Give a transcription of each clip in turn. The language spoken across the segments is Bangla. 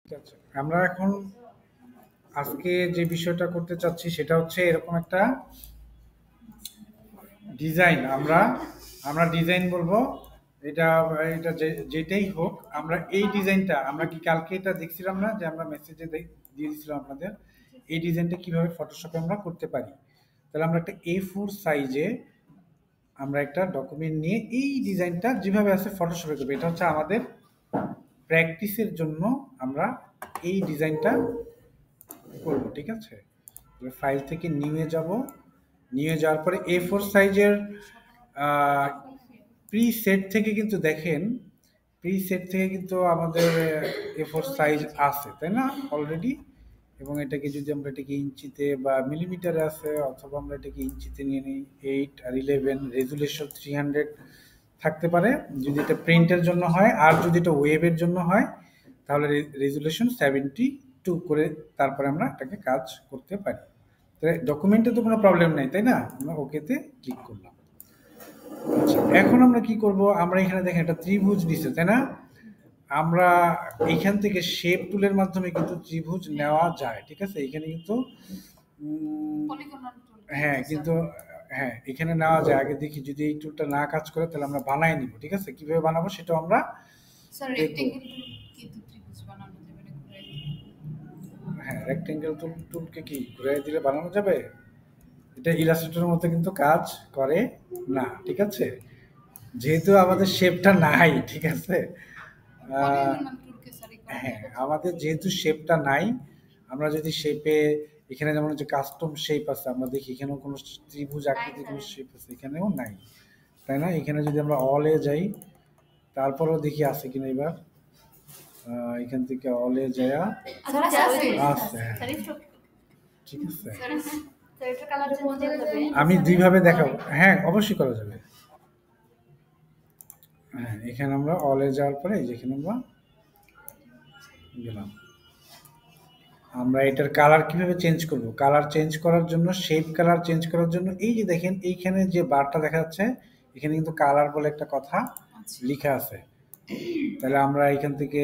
ঠিক আছে। আমরা এখন আজকে যে বিষয়টা করতে চাচ্ছি সেটা হচ্ছে এরকম একটা ডিজাইন। আমরা আমরা ডিজাইন বলবো। এটা এটা যেটাই হোক, আমরা এই ডিজাইনটা আমরা কি কালকে এটা দেখছিলাম না যে আমরা মেসেজে দিয়ে দিয়েছিলাম আপনাদের এই ডিজাইনটা কিভাবে ফটোশপে আমরা করতে পারি। তাহলে আমরা একটা A4 সাইজে আমরা একটা ডকুমেন্ট নিয়ে এই ডিজাইনটা যেভাবে আছে ফটোশপে করবো। এটা হচ্ছে আমাদের প্র্যাকটিসের জন্য আমরা এই ডিজাইনটা করব। ঠিক আছে, ফাইল থেকে নিয়ে যাব। নিয়ে যাওয়ার পরে A4 সাইজের প্রি সেট থেকে কিন্তু দেখেন, প্রি সেট থেকে কিন্তু আমাদের A4 সাইজ আছে, তাই না, অলরেডি। এবং এটাকে যদি আমরা এটাকে ইঞ্চিতে বা মিলিমিটারে আছে, অথবা আমরা এটাকে ইঞ্চিতে নিয়ে নিই, 8 আর 11, রেজুলেশন 300 থাকতে পারে যদি এটা প্রিন্টের জন্য হয়। আর যদি এটা ওয়েবের জন্য হয় তাহলে রেজুলেশন 72 করে তারপরে আমরা এটাকে কাজ করতে পারি। ডকুমেন্টে তো কোনো প্রবলেম নেই, তাই না? আমরা ওকেতে ক্লিক করলাম। আচ্ছা, এখন আমরা কি করব? আমরা এখানে দেখেন একটা ত্রিভুজ দিছে, তাই না? আমরা এইখান থেকে শেপ টুলের মাধ্যমে কিন্তু ত্রিভুজ নেওয়া যায়। ঠিক আছে, এখানে কিন্তু হ্যাঁ, কিন্তু হ্যাঁ এখানে নেওয়া যায়। আগে দেখি যদি এই টুলটা না কাজ করে তাহলে আমরা বানাই নিব। ঠিক আছে, কিভাবে বানাবো সেটাও আমরা হ্যাঁ, রেক্টেঙ্গেল টুলকে কি ঘুরিয়ে দিলে বানানো যাবে? এটা ইলাস্ট্রেটরের মতো কিন্তু কাজ করে না। ঠিক আছে, যেহেতু আমাদের শেপটা নাই। ঠিক আছে, হ্যাঁ, আমাদের যেহেতু শেপটা নাই, আমরা যদি শেপে এখানে যেমন যে কাস্টম শেপ আছে, আমরা দেখি এখানেও কোনো ত্রিভুজ আকৃতির কোনো শেপ আছে, এখানেও নাই, তাই না? এখানে যদি আমরা অলে যাই তারপরেও দেখি আছে কিনা। এবার এখান থেকে অলে যায়া আছে। ঠিক আছে, আমি দুইভাবে দেখাবো। হ্যাঁ, অবশ্যই করা যাবে। হ্যাঁ, এখানে আমরা অলে যাওয়ার পরে যেখানে আমরা গেলাম, আমরা এটার কালার কিভাবে চেঞ্জ করব? কালার চেঞ্জ করার জন্য, শেপ কালার চেঞ্জ করার জন্য এই যে দেখেন এইখানে যে বারটা দেখা যাচ্ছে, এখানে কিন্তু কালার বলে একটা কথা লেখা আছে। তাহলে আমরা এখান থেকে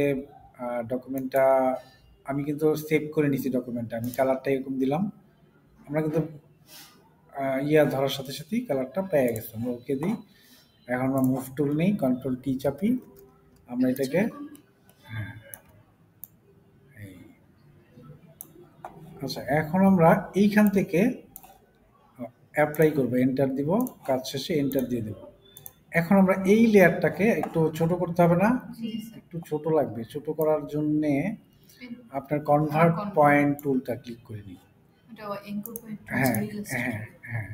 ডকুমেন্টটা আমি কিন্তু সেভ করে নিছি। ডকুমেন্টটা আমি কালারটা এরকম দিলাম। আমরা কিন্তু ইয়া ধরার সাথে সাথেই কালারটা পেয়ে গেছে। আমরা ওকে দিই। এখন আমরা মুভ টুল নেই, কন্ট্রোল টি চাপি, আমরা এটাকে হ্যাঁ। আচ্ছা, এখন আমরা এইখান থেকে অ্যাপ্লাই করব, এন্টার দিব, কাজ শেষে এন্টার দিয়ে দেব। এখন আমরা এই লেয়ারটাকে একটু ছোট করতে হবে না? একটু ছোট লাগবে। ছোট করার জন্যে আপনার কনভার্ট পয়েন্ট টুলটা ক্লিক করে নিই। হ্যাঁ হ্যাঁ হ্যাঁ,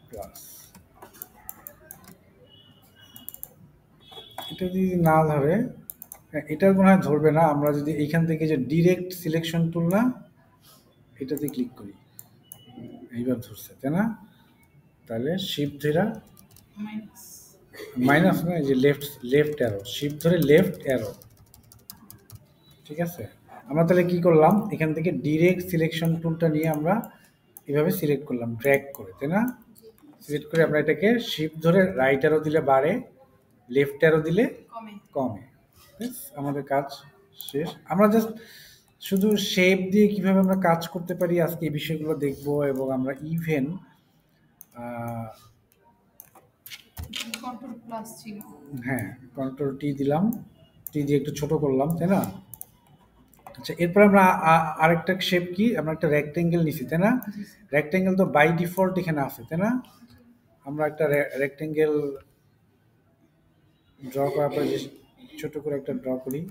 প্লাস এটা যদি না ধরে, এটার মনে হয় ধরবে না। আমরা যদি এইখান থেকে যে ডিরেক্ট সিলেকশন টুল না, এটাতে ক্লিক করি, এইবার ধরছে, তাই না? তাহলে শিফট ধরে মাইনাস না, এই যে লেফট অ্যারো, শিফট ধরে লেফট অ্যারো। ঠিক আছে, আমরা তাহলে কি করলাম? এখান থেকে ডিরেক্ট সিলেকশন টুলটা নিয়ে আমরা এভাবে সিলেক্ট করলাম, ড্র্যাগ করে, তাই না? সিলেক্ট করে আমরা এটাকে শিফট ধরে রাইট অ্যারো দিলে বাড়ে, লেফট অ্যারো দিলে কমে। আমাদের কাজ শেষ। আমরা জাস্ট শুধু শেপ দিয়ে কিভাবে আমরা কাজ করতে পারি আজকে এই বিষয়গুলো দেখব। এবং আমরা ইভেন হ্যাঁ, কন্ট্রোল টি দিলাম, টি দিয়ে একটু ছোট করলাম, তাই না? আচ্ছা, এরপর আমরা আরেকটা শেপ কি, আমরা একটা রেক্টেঙ্গেল নিছি, তাই না? রেক্টেঙ্গেল তো বাই ডিফল্ট এখানে আছে, তাই না? আমরা একটা রেক্টেঙ্গেল ড্র করার পরে যে ছোট করে একটা ড্র করি,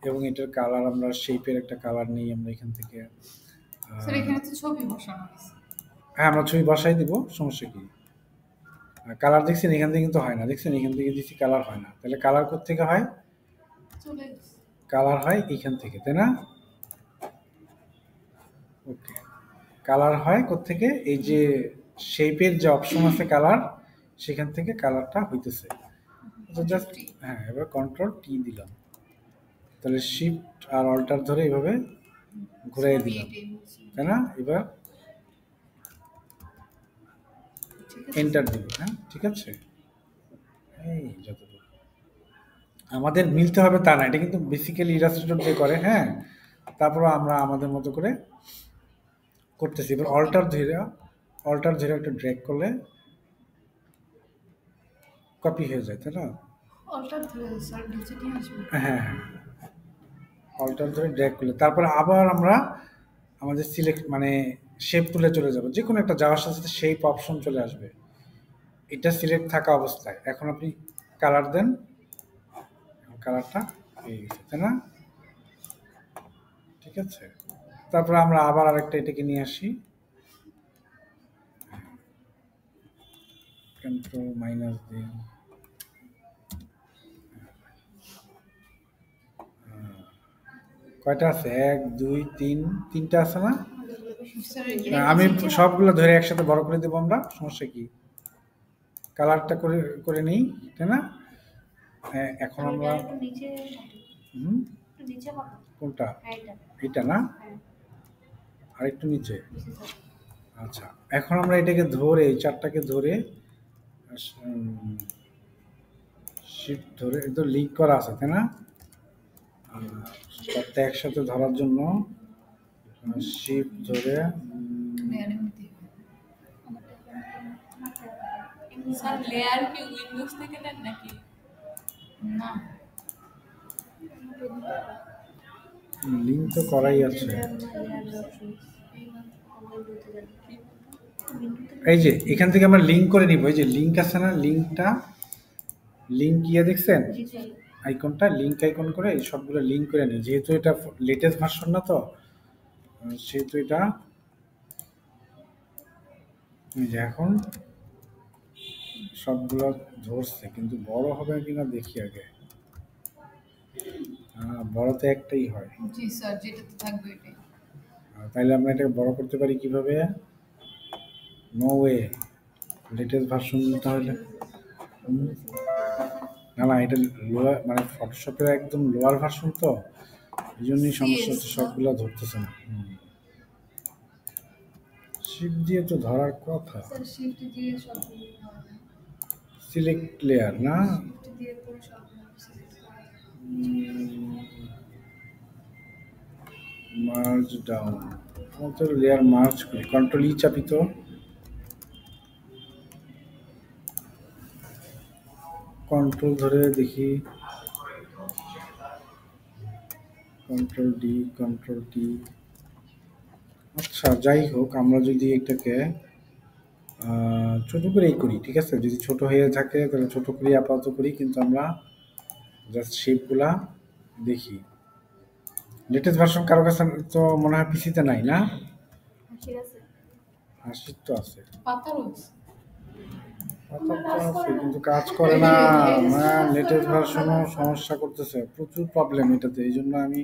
এবং এটার কালার আমরা শেপের একটা কালার নিই আমরা এখান থেকে। হ্যাঁ, আমরা ছবি বসাই দিব, সমস্যা কি? কালার দেখছেন এখান থেকে কিন্তু হয় না, দেখছেন এখান থেকে দিচ্ছি কালার হয় না। তাহলে কালার কোত্থেকে হয়? কালার হয় এখান থেকে, তাই না? ওকে, কালার হয় কোত্থেকে? এই যে শেপের যে অপশন আছে কালার, সেখান থেকে কালারটা হইতেছে। জাস্ট হ্যাঁ, এবার কন্ট্রোল টি দিলাম, তাহলে শিফট আর অল্টার ধরে এইভাবে ঘুরাই দিলাম, তাই না? এবার এন্টার দিব। হ্যাঁ, ঠিক আছে, এই যতটুকু। আমাদের মিলতে হবে তা না, এটা কিন্তু বেসিক্যালি ইলাস্ট্রেটর দিয়ে করে, হ্যাঁ। তারপর আমরা আমাদের মতো করে করতেছি। এবার অল্টার ধরে একটা ড্র্যাগ করলে কপি হয়ে যায়, তাই না? অল্টার ধরে স্যার নিচে নিয়ে আসবে। হ্যাঁ, হ্যাঁ, অল্টার ধরে ড্র্যাগ করলে তারপরে আবার আমরা আমাদের সিলেক্ট মানে শেপ তুলে চলে যাব, যে কোনো একটা যাওয়ার সাথে সাথে শেপ অপশন চলে আসবে। এটা সিলেক্ট থাকা অবস্থায় এখন আপনি কালার দেন, কালারটা হয়ে গেছে, তাই না? ঠিক আছে। তারপরে আমরা আবার আরেকটা এটাকে নিয়ে আসি, কন্ট্রোল মাইনাস দিই। কয়টা আছে? এক, দুই, তিন, তিনটা আছে না? স্যার আমি সবগুলো ধরে একসাথে বড় করে দেবো আমরা, সমস্যা কি? কালারটা করে করে নিই, তাই না? হ্যাঁ, এখন আমরা হুম, কোনটা? এটা না, আরেকটু নিচে। আচ্ছা, এখন আমরা এটাকে ধরে এই চারটাকে ধরে শিফট ধরে এটা লিঙ্ক করা আছে, তাই না? চারটা একসাথে ধরার জন্য শিফট ধরে স্যার লেয়ার কি উইন্ডোজ থেকে নেন নাকি? না, লিঙ্ক তো করাই আছে। এই যে এখান থেকে আমরা লিঙ্ক করে নিব, এই যে লিঙ্ক আছে না, লিঙ্ক ইয়ে দেখছেন আইকনটা, লিঙ্ক আইকন করে এই সবগুলো লিঙ্ক করে নিই, যেহেতু এটা লেটেস্ট ভার্সন না, তো সেহেতু এটা এই যে এখন সবগুলো ধরছে, কিন্তু বড় হবে কিনা দেখি আগে। বড় তো একটাই হয়। জি স্যার, যেটাতে থাকবে এটাই। তাইলে আমরা এটাকে বড় করতে পারি কিভাবে? নো ওয়ে, লেটেস্ট ভার্সন তাহলে না না, এটা লোয়ার মানে ফটোশপের একদম লোয়ার ভার্সন, তো এই জন্যই সমস্যা হচ্ছে, সবগুলো ধরতেছে না। শিপ দিয়ে তো ধরার কথা। স্যার শিফট দিয়ে সবগুলো হবে। সিলেক্ট লেয়ার না, শিফট দিয়ে পুরো সবগুলো সিলেক্ট করা। মার্জ ডাউন, আমাদের লেয়ার মার্জ করি, কন্ট্রোল ই চাপি তো, কন্ট্রোল ধরে দেখি, কন্ট্রোল ডি, কন্ট্রোল টি। আচ্ছা, যাই হোক, আমরা যদি এটাকে ছোট করেই করি, ঠিক আছে? যদি ছোট হয়ে থাকে তাহলে ছোট করেই আপাতত করি, কিন্তু আমরা জাস্ট শেপগুলা দেখি। লেটেস্ট ভার্সন কারো কাছে তো মনে হয় পিসিতে নাই না? হাসির তো আছে, পাতারও আছে। পাতার তো আছে, কিন্তু কাজ করে না। লেটেস্ট ভার্সনও সমস্যা করতেছে, প্রচুর প্রবলেম এটাতে, এই জন্য আমি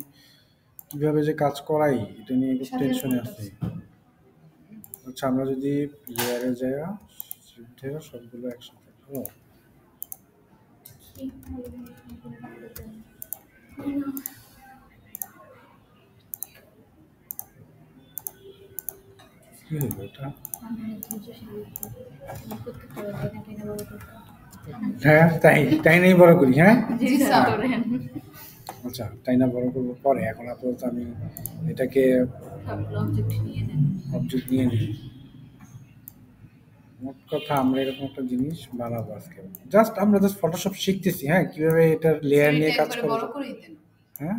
কিভাবে যে কাজ করাই এটা নিয়ে খুব টেনশনে আছি। আচ্ছা, আমরা যদি লেয়ারে যাই, সবগুলো একসাথে, কি হইব এটা? হ্যাঁ, তাই তাই নাই বড় করি, হ্যাঁ। জি স্যার। আচ্ছা, তাই না, বড় করবো পরে, এখন আপাতত আমি এটাকে অবজেক্ট নিয়ে নিই। মোট কথা আমরা এরকম একটা জিনিস বানাবো আজকে, আমরা জাস্ট ফটোশপ শিখতেছি, হ্যাঁ, কিভাবে এটার লেয়ার নিয়ে কাজ করবো। বড় করেই দেন। হ্যাঁ,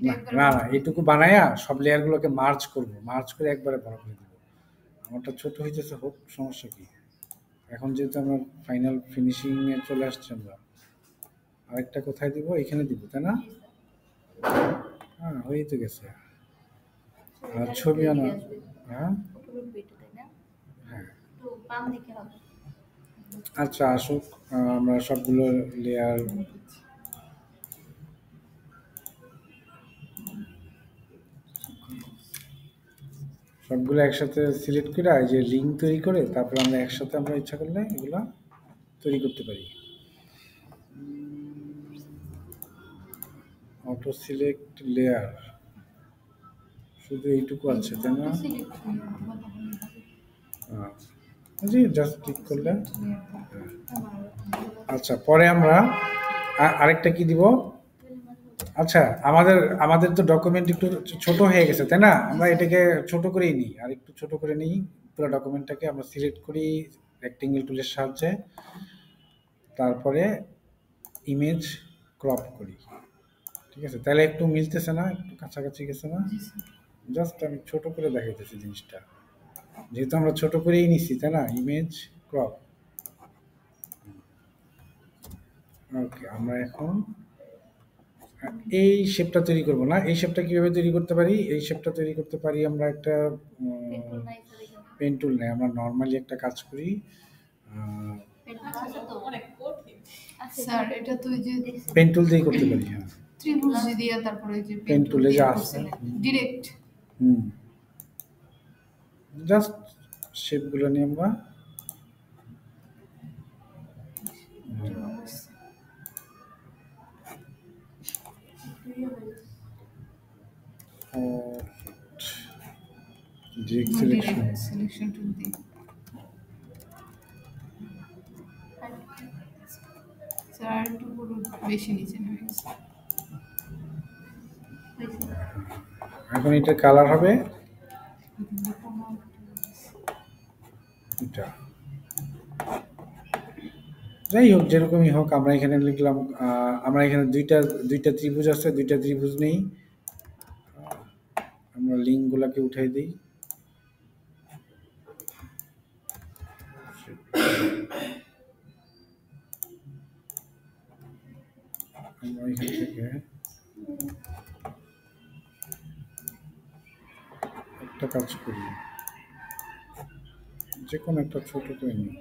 না না না, এইটুকু বানায়া সব লেয়ারগুলোকে মার্জ করব, মার্জ করে একবারে বড় করে দেবো। আমারটা ছোট হইতেছে, হোক, সমস্যা কি? এখন যেহেতু আমরা ফাইনাল ফিনিশিং এ চলে আসছি, আমরা আরেকটা কোথায় দিব? এখানে দিব, তাই না? হ্যাঁ, হয়ে তো গেছে। আর ছবি আনা, হ্যাঁ হ্যাঁ। আচ্ছা, আসুক, আমরা সবগুলো লেয়ার সবগুলো একসাথে সিলেক্ট করে এই যে লিঙ্ক তৈরি করে তারপরে আমরা একসাথে আমরা ইচ্ছা করলে এগুলা তৈরি করতে পারি। অটো সিলেক্ট লেয়ার, শুধু এইটুকু আছে, তাই না? জি, জাস্ট ক্লিক করলে। আচ্ছা, পরে আমরা আরেকটা কি দিব? আচ্ছা, আমাদের আমাদের তো ডকুমেন্ট একটু ছোট হয়ে গেছে, তাই না? আমরা এটাকে ছোট করেই নিই, আর একটু ছোট করে নিই। পুরো ডকুমেন্টটাকে আমরা সিলেক্ট করি রেক্টেঙ্গেল টুলের সাহায্যে। তারপরে ইমেজ ক্রপ করি। ঠিক আছে? তাহলে একটু মিলতেছে না? একটু কাছাকাছি গেছে না? জাস্ট আমি ছোট করে দেখাইতেছি জিনিসটা। যেহেতু আমরা ছোট করেই নিছি, তাই না? Image crop. ওকে, আমরা এখন এই শেপটা তৈরি করব না। এই শেপটা কিভাবে তৈরি করতে পারি? এই শেপটা তৈরি করতে পারি আমরা একটা পেন টুল নেই, আমরা নর্মালি একটা কাজ করি। অনেক কঠিন। স্যার এটা তো ওই যে পেন টুল দিয়ে করতে পারি, হ্যাঁ। ত্রিভুজ দিয়ে তারপরে ওই যে পেন টুলে যা আছে ডিরেক্ট জাস্ট শেপগুলো নিয়ে আমরা ডিরেক্ট সিলেকশন সিলেকশন টুল দিয়ে স্যার আর একটু পুরো বেশি নিচে নেমে গেছে। এখন এটা কালার হবে এটা। যাই হোক, যেরকমই হোক, আমরা এখানে লিখলাম আমরা এখানে দুইটা ত্রিভুজ আছে, দুইটা ত্রিভুজ নেই। আমরা লিঙ্কগুলোকে উঠাই দিই। আমরা এখান থেকে একটা কাজ করি, যে কোনো একটা ছোট করে নিই।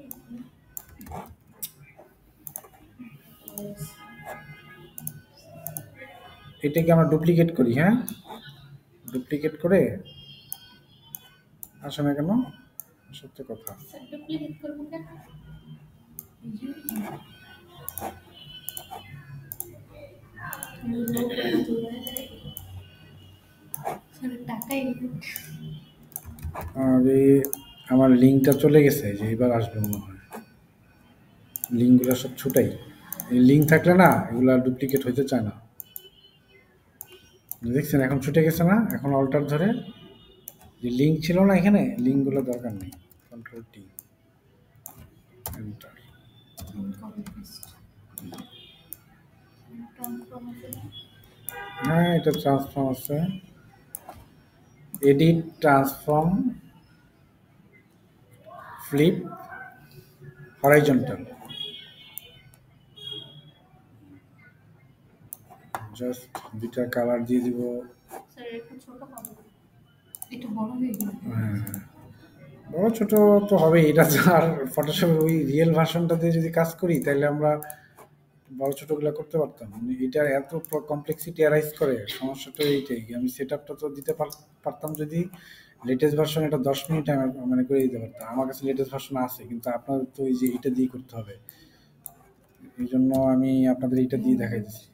এটাকে আমরা ডুপ্লিকেট করি, হ্যাঁ। ডুপ্লিকেট করে আসে না কেন? সত্য কথা। ডুপ্লিকেট করব কেন? স্যার টাকাই আরে আমার লিঙ্কটা চলে গেছে, যে এবার আসবে মনে হয়। লিঙ্কগুলো সব ছোটাই। এই লিঙ্ক থাকলে না এগুলা ডুপ্লিকেট হইতে চায় না। দেখছেন এখন ছুটে গেছে না? এখন অল্টার ধরে যে লিঙ্ক ছিল না, এখানে লিঙ্কগুলো দরকার নেই। Control T, enter. Copy paste হ্যাঁ, এটা ট্রান্সফর্ম আছে। Edit, transform, flip, horizontal. Just দুইটা কালার দিয়ে দিব। স্যার একটু ছোট হবে। একটু বড় হয়ে গেল। হ্যাঁ, বড় ছোট তো হবে। এটা আর ফটোশপের ওই রিয়েল ভার্সনটা দিয়ে যদি কাজ করি তাহলে আমরা বড় ছোটগুলো করতে পারতাম। এটার এত কমপ্লেক্সিটি অ্যারাইজ করে, সমস্যাটা এইটাই। আমি সেট আপটা তো দিতে পারতাম যদি লেটেস্ট ভার্সন, এটা 10 মিনিট আমি মানে করে দিতে পারতাম। আমার কাছে লেটেস্ট ভার্সন আছে, কিন্তু আপনাদের তো এই যে এটা দিয়ে করতে হবে। এই জন্য আমি আপনাদের এইটা দিয়ে দেখাই দিচ্ছি।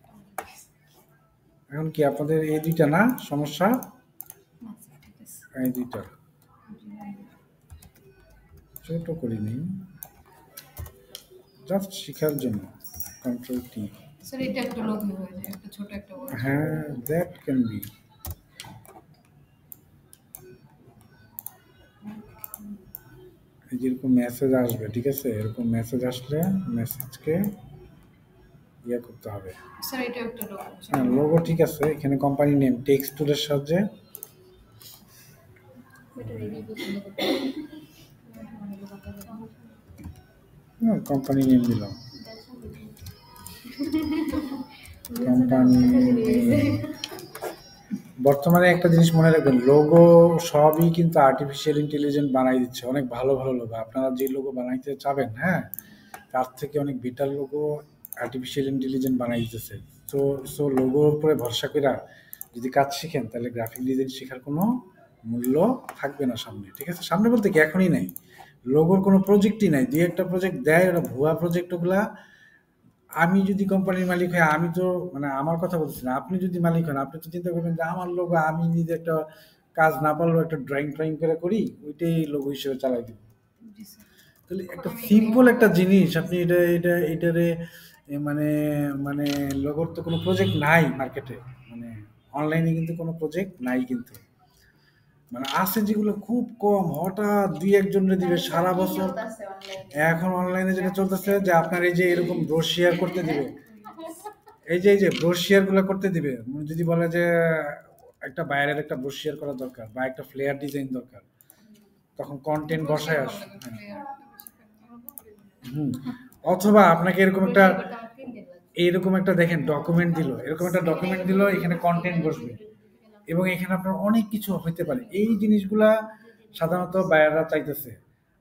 এখন কি আপনাদের এই দুইটা না সমস্যা? আচ্ছা ঠিক আছে। এই দুইটা ছোট করে নিই, জাস্ট শেখার জন্য। Control T. স্যার এটা একটা লোগো হয়ে যায়, একটা ছোট একটা বড়। হ্যাঁ, দ্যাট ক্যান বি। এই যেরকম মেসেজ আসবে, ঠিক আছে? এরকম মেসেজ আসলে মেসেজকে ইয়ে করতে হবে। স্যার এটা একটা লোগো। হ্যাঁ, লোগো ঠিক আছে। এখানে কোম্পানি নেম টেক্সট টুলের সাহায্যে কোম্পানি নেম দিলাম। কোম্পানি বর্তমানে একটা জিনিস মনে রাখবেন, লোগো সবই কিন্তু আর্টিফিশিয়াল ইন্টেলিজেন্স বানাই দিচ্ছে। অনেক ভালো ভালো লোগো আপনারা যে লোগো বানাইতে চাবেন, হ্যাঁ, তার থেকে অনেক বেটার লোগো আর্টিফিশিয়াল ইন্টেলিজেন্স বানাই দিতেছে। তো লোগোর উপরে ভরসা করে যদি কাজ শিখেন তাহলে গ্রাফিক ডিজাইন শেখার কোনো মূল্য থাকবে না সামনে। ঠিক আছে? সামনে বলতে কি এখনই নাই। লোগোর কোনো প্রজেক্টই নাই। দুই একটা প্রজেক্ট দেয়, ওরা ভুয়া প্রজেক্ট। ওগুলা আমি যদি কোম্পানির মালিক হই, আমি তো মানে আমার কথা বলছি না, আপনি যদি মালিক হন আপনি তো চিন্তা করবেন যে আমার লোগো আমি নিজে একটা কাজ না পারলেও একটা ড্রয়িং ট্রয়িং করে করি, ওইটাই লোগো হিসেবে চালাই দিব। জি স্যার। তাহলে একটা সিম্পল একটা জিনিস আপনি এটারে মানে মানে লোগোর তো কোনো প্রজেক্ট নাই মার্কেটে, মানে অনলাইনে কিন্তু কোনো প্রজেক্ট নাই কিন্তু, মানে আছে যেগুলো খুব কম, হঠাৎ দুই একজনের দিবে তাহলে সারা কি বছর। চলতেছে অনলাইনে? এখন অনলাইনে যেটা চলতেছে যে আপনার এই যে এরকম ব্রোশিয়ার করতে দিবে, এই যে ব্রোশিয়ার গুলো করতে দিবে, যদি বলে যে একটা বাইরের একটা ব্রোশিয়ার করা দরকার বা একটা ফ্লেয়ার ডিজাইন দরকার, তখন কন্টেন্ট বসায় ভালো আস। লাগে হ্যাঁ। প্লেয়ারটা বেশি হুম। অথবা আপনাকে এরকম একটা, ব্রোশার করতে আমার 3 দিন লাগবে। এইরকম একটা দেখেন ডকুমেন্ট দিল, এরকম একটা ডকুমেন্ট দিল, এখানে কন্টেন্ট বসবে এবং এখানে আপনার অনেক কিছু হতে পারে। এই জিনিসগুলা সাধারণত বায়াররা চাইতেছে।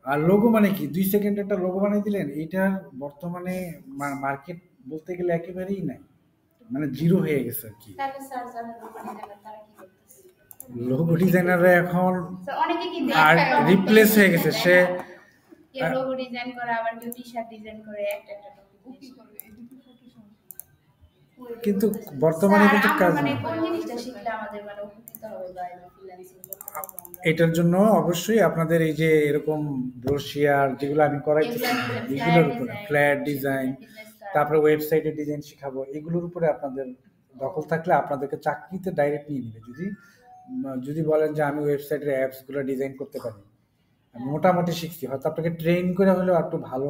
আর লোগো মানে কি, 2 সেকেন্ড একটা লোগো বানিয়ে দিলেন, এইটার বর্তমানে মার্কেট বলতে গেলে একেবারেই নাই, মানে জিরো হয়ে গেছে আর কি। তাহলে স্যার যারা লোগো ডিজাইনার তারা কি করতেছে? লোগো ডিজাইনাররা এখন স্যার অনেকে কি আর দেখায় রিপ্লেস হয়ে গেছে, সে কেউ লোগো ডিজাইন করে, আবার কেউ টি-শার্ট ডিজাইন করে, একটা ও কি টপিক। করবে এডিট ফটো কিন্তু বর্তমানে স্যার কিন্তু আমরা কাজ মানে নেই। কোন জিনিসটা শিখলে আমাদের মানে উপকৃত হবে বা ফ্রিল্যান্সিং করতে পারবো আমরা? এটার জন্য অবশ্যই আপনাদের এই যে এরকম ব্রোশিয়ার যেগুলো আমি করাইতেছি, এগুলোর উপরে ফ্ল্যাট ডিজাইন, তারপরে ওয়েবসাইটের ডিজাইন শিখাবো, এগুলোর উপরে আপনাদের দখল থাকলে আপনাদেরকে চাকরিতে ডাইরেক্ট নিয়ে নিবে। যদি বলেন যে আমি ওয়েবসাইটের অ্যাপসগুলো ডিজাইন করতে পারি, আমি মোটামুটি শিখছি, হয়তো আপনাকে ট্রেন করে হলেও একটু ভালো,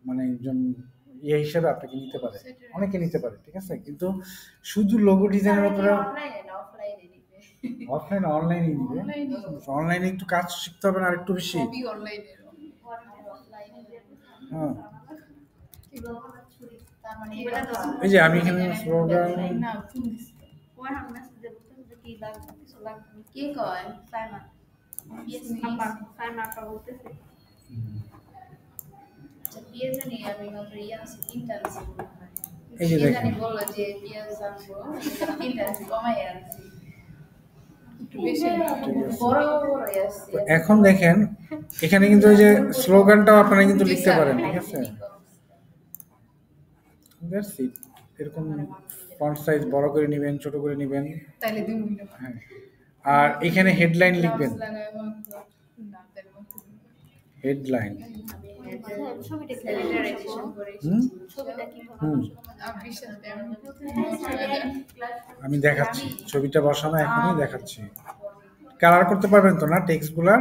মানে একজন ইয়ে হিসেবে আপনাকে নিতে পারে, অনেকে নিতে পারে, ঠিক আছে। কিন্তু শুধু লোগো ডিজাইনের উপরে অনলাইনে না অফলাইনে নিবে? অফলাইন অনলাইনে নিবে, অনলাইনে একটু কাজ শিখতে হবে না আর একটু বেশি। সবই অনলাইনে অফলাইনে হ্যাঁ, তার মানে এই যে আমি এখানে স্লোগান, না ফুল দিস কি কয়? আচ্ছা, বিয়ে জানি আমি মাত্র ইন্টার্নশিপ এই যে বিয়ে দেখেন, জানি বললো যে বিয়ে জানবো ইন্টার্নশিপ কমাই আনছি, একটু বেশি বড় বড় আসছে। তো এখন দেখেন এখানে কিন্তু ওই যে স্লোগানটাও আপনারা কিন্তু লিখতে পারেন, ঠিক আছে। That's it. এরকম ফন্ট সাইজ বড় করে নেবেন, ছোট করে নেবেন। তাইলে দিন হ্যাঁ, আর এখানে হেডলাইন লিখবেন, না তাইলে বলতে দিন হেডলাইন। ছবিটা স্যানিটাইজেশন করে হুম ছবিটা কিভাবে হুম আমি বিশ্বাস দেয় আমি দেখাচ্ছি, ছবিটা বসানো এখনই দেখাচ্ছি। কালার করতে পারবেন তো না টেক্সটগুলা,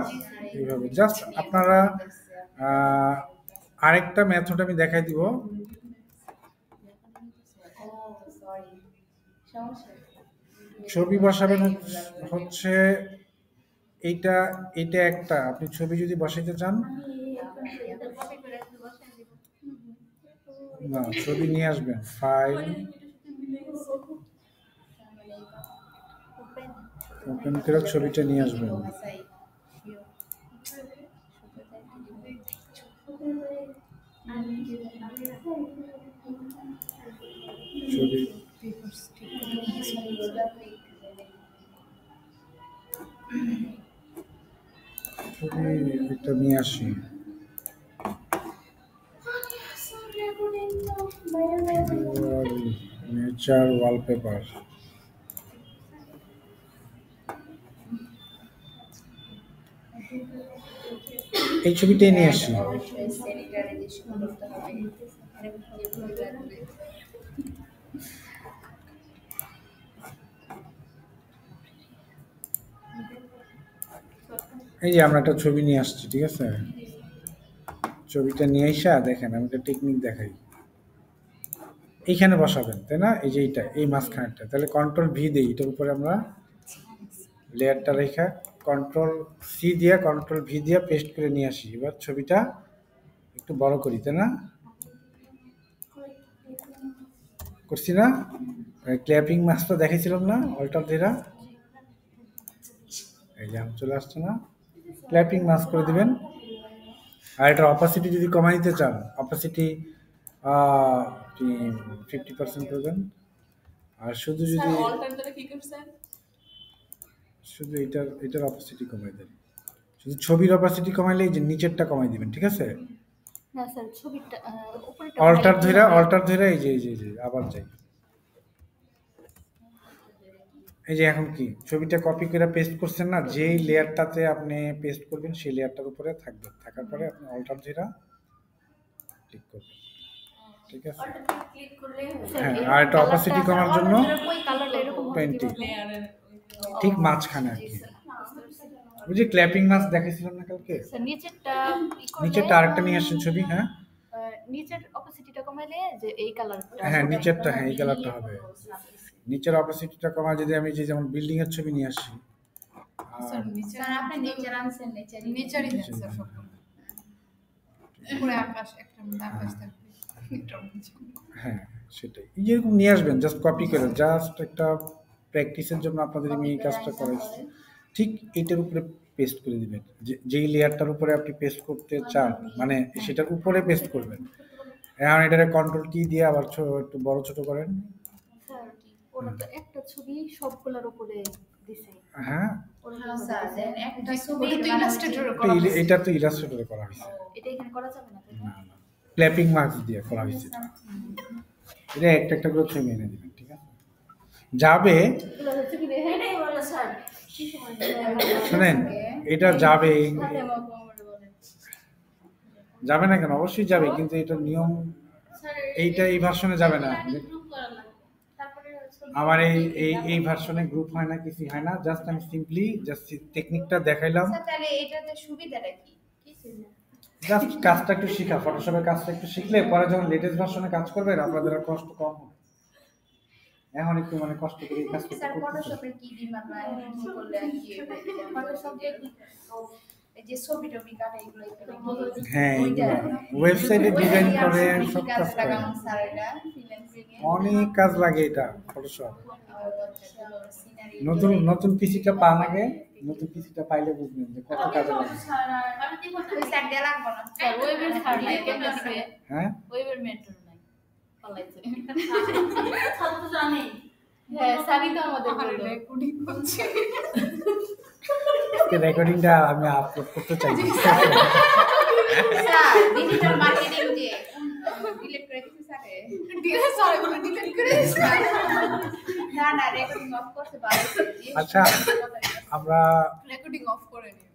এইভাবে জাস্ট আপনারা আরেকটা মেথড আমি দেখাই দিব। সরি সমস্যা ছবি বসাবেন হচ্ছে এইটা, এটা একটা, আপনি ছবি যদি বসাইতে চান, না ছবি নিয়ে আসবেন, ফাইল ওপেন করে ছবিটা নিয়ে আসবেন। ছবি ছবি একটা নিয়ে আসি, নেচার ওয়ালপেপার, এই ছবিটাই নিয়ে আসি। অবশ্যই স্যানিটাইজেশন করতে হবে। এই যে আমরা একটা ছবি নিয়ে আসছি, ঠিক আছে। ছবিটা নিয়ে এসে দেখেন আমি একটা টেকনিক দেখাই, এইখানে বসাবেন, তাই না, এই যে এইটা, এই মাঝখানেরটা, তাহলে কন্ট্রোল ভি দিই, এটার উপরে আমরা লেয়ারটা রেখা কন্ট্রোল সি দিয়ে কন্ট্রোল ভি দিয়ে পেস্ট করে নিয়ে আসি। এবার ছবিটা একটু বড় করি, তাই না, করছি না, ক্ল্যাপিং মাছটা দেখাইছিলাম না, অল্টার ধীরা, এই যে চলে আসছে না, ক্ল্যাপিং মাছ করে দিবেন। আর এটার অপাসিটি যদি কমাই দিতে চান, অপাসিটি 50% করবেন। আর শুধু যদি অল্টার ধরে কি করছেন? শুধু এটার অপাসিটি কমাই দেন, শুধু ছবির অপাসিটি কমাইলে এই যে নিচেরটা কমাই দিবেন, ঠিক আছে। না স্যার ছবিটা উপরেটা অল্টার ধরে এই যে আবার যাই, এই যে এখন কি ছবিটা কপি করে পেস্ট করছেন না, যেই লেয়ারটাতে আপনি পেস্ট করবেন সেই লেয়ারটার উপরে থাকবে, থাকার পরে আপনি অল্টার ধরে ক্লিক করবেন। ঠিক আছে? ক্লিক করলেই হয়। হ্যাঁ, আর একটা opacity কমার জন্য ওই কালারটা এরকম হবে 20 কিভাবে? লেয়ারের ঠিক মাঝখানে আর কি। ওই যে ক্ল্যাপিং মাস্ক দেখাইছিলাম না কালকে, স্যার নিচেরটা নিচেরটা আরেকটা নিয়ে আসছেন ছবি। হ্যাঁ নিচের অপোসিটিটা কমাইলে যে এই কালারটা হ্যাঁ নিচেরটা, হ্যাঁ এই কালারটা হবে। নিচের অপাসিটিটা কমা যদি আমি যে যেমন বিল্ডিং এর ছবি নিয়ে আসি, স্যার নিচে স্যার আপনি নেচার আনছেন, নেচারই নিচেরই দেন স্যার সবগুলো উপরে আকাশ একটা মধ্যে আকাশ থাকবে এটার মধ্যে। হ্যাঁ সেটাই যেরকম নিয়ে আসবেন, জাস্ট কপি করে, জাস্ট একটা প্র্যাকটিসের জন্য আপনাদের আমি এই কাজটা করাইছি। ঠিক এটার উপরে পেস্ট করে দিবেন, যেই লেয়ারটার উপরে আপনি পেস্ট করতে চান, মানে সেটার উপরে পেস্ট করবেন। এখন এটারে কন্ট্রোল কি দিয়ে আবার একটু বড় ছোট করেন। স্যার ওরা তো একটা ছবি সবগুলোর উপরে দিছে। হ্যাঁ হ্যাঁ স্যার, দেন একটা ছবি ওটা তো ইলাস্ট্রেটরে এটা করা হয়েছে। এটা তো ইলাস্ট্রেটরে করা হয়েছে, এটা এখানে করা যাবে না তাই না? না না ক্ল্যাপিং মার্কস দিয়ে করা হয়েছে। এটা একটা একটা করে ছবি এনে দিবেন, ঠিক আছে? যাবে, এটাই বলো স্যার। শুনেন, এটা যাবে, যাবে না কেন? অবশ্যই যাবে, কিন্তু এটা নিয়ম, এইটা এই ভার্সনে যাবে না। আমার এই ভার্সনে গ্রুপ হয় না, কিছু হয় না, জাস্ট আমি সিম্পলি জাস্ট টেকনিকটা দেখাইলাম, স্যার তাহলে এটাতে সুবিধাটা কি? জাস্ট কাজটা একটু শিখা, ফটোশপের কাজটা একটু শিখলে পরে যখন লেটেস্ট ভার্সনে কাজ করবেন আপনাদের আর কষ্ট কম হবে। এখন একটু মানে কষ্ট করে এই কাজটা স্যার করতে হবে। ফটোশপের কি ডিমান্ড না কি করলে কি ফটোশপে এই যে ছবি টবি কাটে এগুলো হ্যাঁ ওয়েবসাইটে ডিজাইন করে সব কাজ কাজ করে, লাগানো স্যার, এটা ফ্রিল্যান্সিং এ অনেক কাজ লাগে এটা ফটোশপ। সিনারি নতুন নতুন পিসিটা পান আগে, নতুন পিসিটা পাইলে বুঝবেন যে কত কাজে লাগে। স্যার দেয়া লাগবে না স্যার ওয়েবের স্যার নাই কেন দিবে? হ্যাঁ ওয়েবের মেন্টর নাই। পালাইছে। ছাত্র জানে হ্যাঁ স্যারই তো আমাদের আর বললো। রেকর্ডিং হচ্ছে রেকর্ডিংটা আমি আপলোড করতে চাই। স্যার ডিজিটাল মার্কেটিং যে ডিলিট করে দিতে স্যারে ডিলে স্যার এগুলো ডিলিট করে দিয়েছে। না না রেকর্ডিং অফ করতে পারবে আচ্ছা আমরা রেকর্ডিং অফ করে নিয়ে